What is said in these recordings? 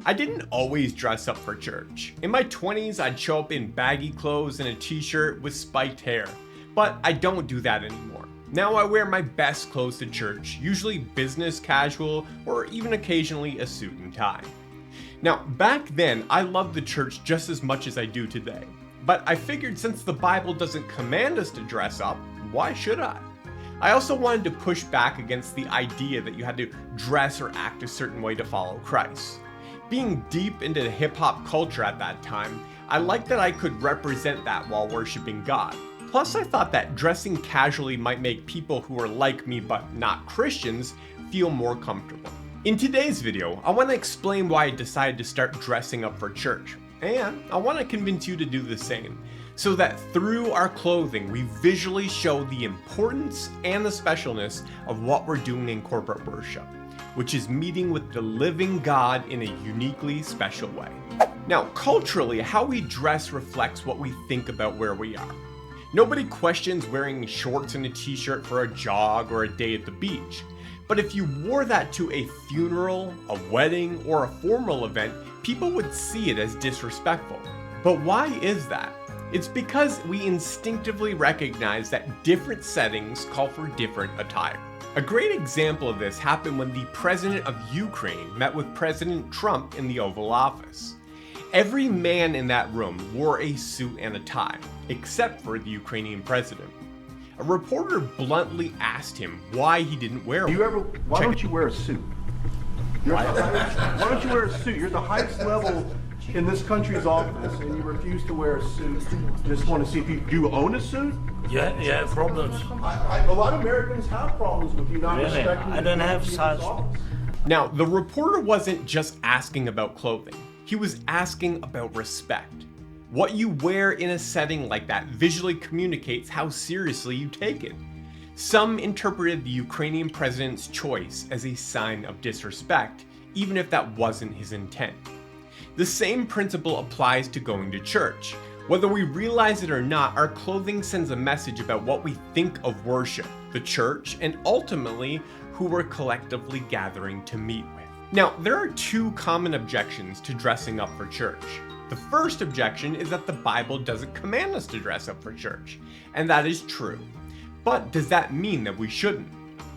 I didn't always dress up for church. In my 20s, I'd show up in baggy clothes and a t-shirt with spiked hair, but I don't do that anymore. Now I wear my best clothes to church, usually business casual or even occasionally a suit and tie. Now, back then, I loved the church just as much as I do today, but I figured since the Bible doesn't command us to dress up, why should I? I also wanted to push back against the idea that you had to dress or act a certain way to follow Christ. Being deep into hip-hop culture at that time, I liked that I could represent that while worshiping God. Plus, I thought that dressing casually might make people who are like me but not Christians feel more comfortable. In today's video, I want to explain why I decided to start dressing up for church, and I want to convince you to do the same, so that through our clothing we visually show the importance and the specialness of what we're doing in corporate worship, which is meeting with the living God in a uniquely special way. Now, culturally, how we dress reflects what we think about where we are. Nobody questions wearing shorts and a t-shirt for a jog or a day at the beach. But if you wore that to a funeral, a wedding, or a formal event, people would see it as disrespectful. But why is that? It's because we instinctively recognize that different settings call for different attire. A great example of this happened when the president of Ukraine met with President Trump in the Oval Office. Every man in that room wore a suit and a tie, except for the Ukrainian president. A reporter bluntly asked him why he didn't wear one. Why don't you wear a suit? Why don't you wear a suit? You're the highest level in this country's office, and you refuse to wear a suit. Just want to see if do you own a suit? Yeah, problems. A lot of Americans have problems with you not Really? respecting I don't have the such. office. Now, the reporter wasn't just asking about clothing. He was asking about respect. What you wear in a setting like that visually communicates how seriously you take it. Some interpreted the Ukrainian president's choice as a sign of disrespect, even if that wasn't his intent. The same principle applies to going to church. Whether we realize it or not, our clothing sends a message about what we think of worship, the church, and ultimately who we're collectively gathering to meet with. Now, there are two common objections to dressing up for church. The first objection is that the Bible doesn't command us to dress up for church, and that is true. But does that mean that we shouldn't?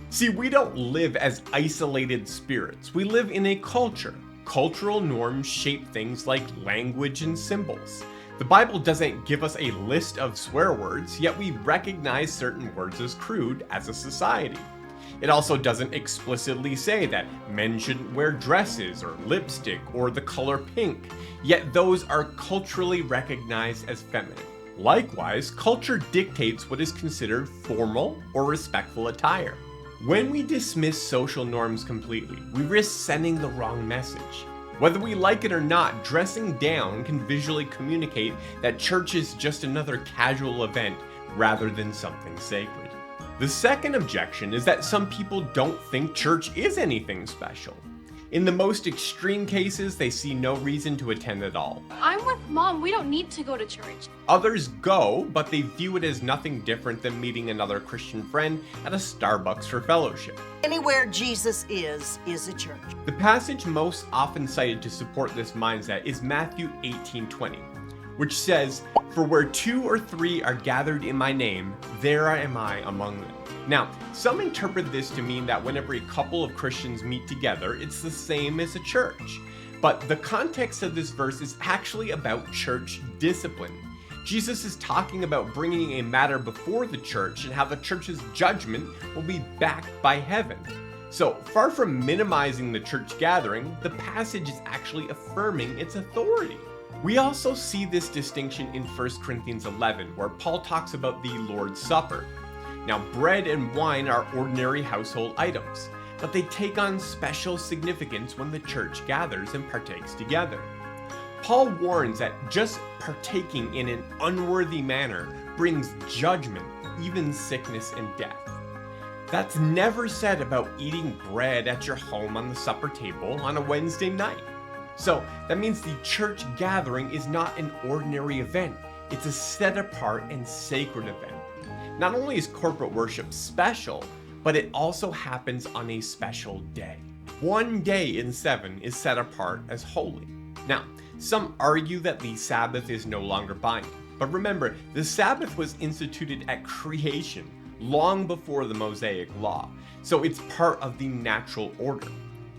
See, we don't live as isolated spirits. We live in a culture. Cultural norms shape things like language and symbols. The Bible doesn't give us a list of swear words, yet we recognize certain words as crude as a society. It also doesn't explicitly say that men shouldn't wear dresses or lipstick or the color pink, yet those are culturally recognized as feminine. Likewise, culture dictates what is considered formal or respectful attire. When we dismiss social norms completely, we risk sending the wrong message. Whether we like it or not, dressing down can visually communicate that church is just another casual event rather than something sacred. The second objection is that some people don't think church is anything special. In the most extreme cases, they see no reason to attend at all. I'm with Mom. We don't need to go to church. Others go, but they view it as nothing different than meeting another Christian friend at a Starbucks for fellowship. Anywhere Jesus is a church. The passage most often cited to support this mindset is Matthew 18:20, which says, "For where 2 or 3 are gathered in my name, there am I among them." Now, some interpret this to mean that whenever a couple of Christians meet together, it's the same as a church. But the context of this verse is actually about church discipline. Jesus is talking about bringing a matter before the church and how the church's judgment will be backed by heaven. So, far from minimizing the church gathering, the passage is actually affirming its authority. We also see this distinction in 1 Corinthians 11, where Paul talks about the Lord's Supper. Now, bread and wine are ordinary household items, but they take on special significance when the church gathers and partakes together. Paul warns that just partaking in an unworthy manner brings judgment, even sickness and death. That's never said about eating bread at your home on the supper table on a Wednesday night. So that means the church gathering is not an ordinary event. It's a set apart and sacred event. Not only is corporate worship special, but it also happens on a special day. One day in 7 is set apart as holy. Now, some argue that the Sabbath is no longer binding, but remember, the Sabbath was instituted at creation long before the Mosaic Law, so it's part of the natural order.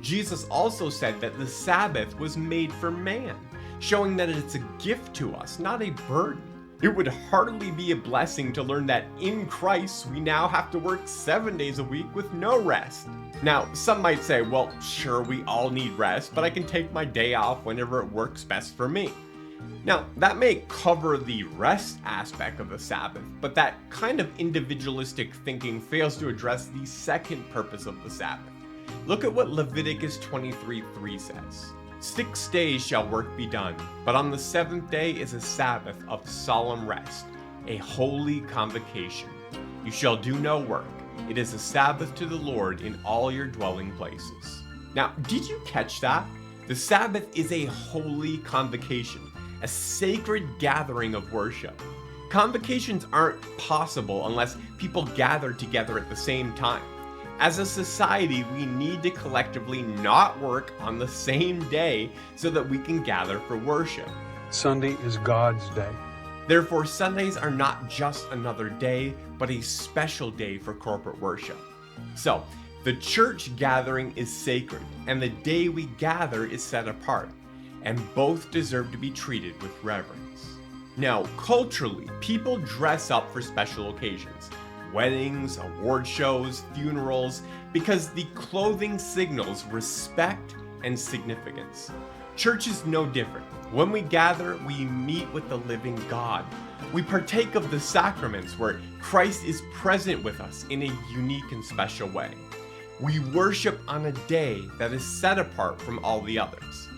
Jesus also said that the Sabbath was made for man, showing that it's a gift to us, not a burden. It would hardly be a blessing to learn that in Christ we now have to work 7 days a week with no rest. Now, some might say, well, sure, we all need rest, but I can take my day off whenever it works best for me. Now, that may cover the rest aspect of the Sabbath, but that kind of individualistic thinking fails to address the second purpose of the Sabbath. Look at what Leviticus 23:3 says. 6 days shall work be done, but on the 7th day is a Sabbath of solemn rest, a holy convocation. You shall do no work. It is a Sabbath to the Lord in all your dwelling places. Now, did you catch that? The Sabbath is a holy convocation, a sacred gathering of worship. Convocations aren't possible unless people gather together at the same time. As a society, we need to collectively not work on the same day so that we can gather for worship. Sunday is God's day. Therefore, Sundays are not just another day, but a special day for corporate worship. So, the church gathering is sacred, and the day we gather is set apart, and both deserve to be treated with reverence. Now, culturally, people dress up for special occasions. Weddings, award shows, funerals, because the clothing signals respect and significance. Church is no different. When we gather, we meet with the living God. We partake of the sacraments where Christ is present with us in a unique and special way. We worship on a day that is set apart from all the others.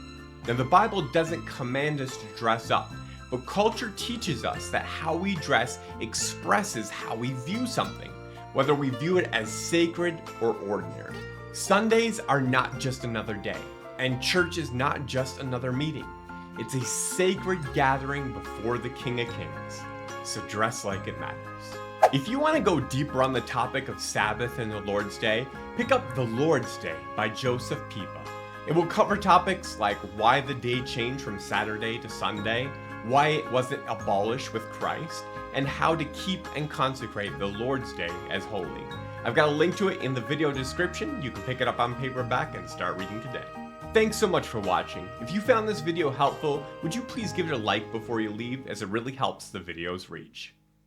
Now, the Bible doesn't command us to dress up, but culture teaches us that how we dress expresses how we view something, whether we view it as sacred or ordinary. Sundays are not just another day, and church is not just another meeting. It's a sacred gathering before the King of Kings, so dress like it matters. If you want to go deeper on the topic of Sabbath and the Lord's Day, pick up The Lord's Day by Joseph Pipa. It will cover topics like why the day changed from Saturday to Sunday, why it wasn't abolished with Christ, and how to keep and consecrate the Lord's Day as holy. I've got a link to it in the video description. You can pick it up on paperback and start reading today. Thanks so much for watching. If you found this video helpful, would you please give it a like before you leave, as it really helps the video's reach.